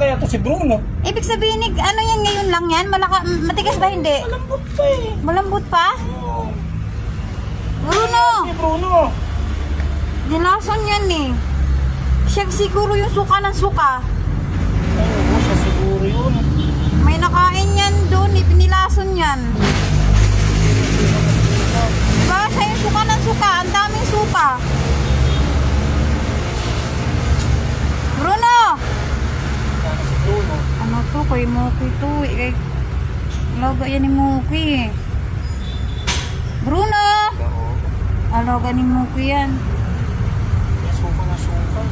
kaya to si Bruno. Ibig sabihin, ano yan ngayon lang yan? Matigas ba hindi? Malambot pa eh. Malambot pa? Oo. Bruno! Si Bruno. Nilason yan eh. Siya siguro yung suka ng suka. Ay, oo, siya siguro yun. May nakain yan doon, ipinilason yan. Diba? Siya yung suka ng suka. Ang daming suka. Bruno! Ano si Bruno? Ano to? Kay Moki to eh. Alaga yan ni Moki eh. Bruno! Oo. Alaga ni Moki yan. May suka na suka.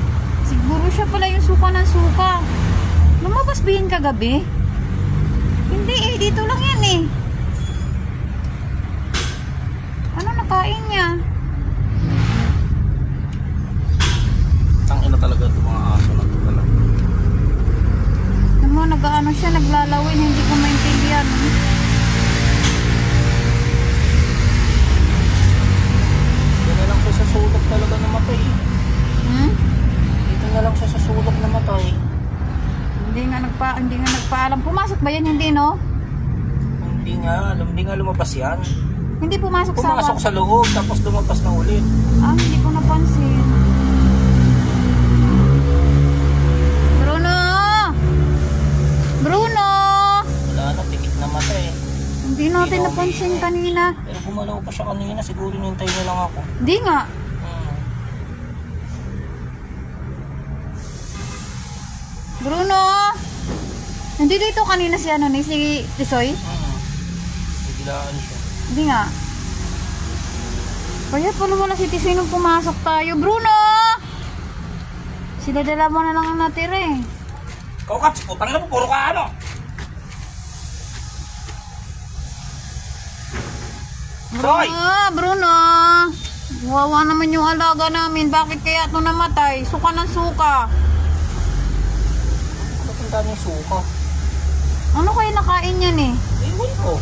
Siguro siya pala yung suka ng suka. Lumabas bihin kagabi? Hindi eh, dito lang yan eh. Ano nakain niya? Tangina talaga itong mga aso na ito talaga. Alam mo, nag-ano siya, naglalawin, hindi ko maintindihan. Dito na lang siya sa sulok talaga namatay. Hmm? Dito na lang siya sa sulok namatay. Hindi nga nagpaalam. Pumasok ba yan? Hindi, no? Hindi nga lumabas yan. Hindi pumasok Pumasok sa loob, tapos lumabas na ulit. Ah, hindi ko napansin. Bruno! Bruno! Wala na, pikit na mata eh. Hindi natin napansin kanina. Pero gumalaw pa siya kanina, siguro nintay na lang ako. Hindi nga. Bruno! Nandito ito kanina si ano ni si Tisoy? Biglaan siya. Hindi nga. Kaya pala wala si Tisoy nung pumasok tayo. Bruno! Sila dala mo na lang ang natira eh. Ikaw Kats, putang na po, puro ka ano? Bruno! Bruno! Wawa naman yung alaga namin. Bakit kaya ito namatay? Suka ng suka. Ba't ang daming suka? Ano kayo nakain yan eh? Ewan ko.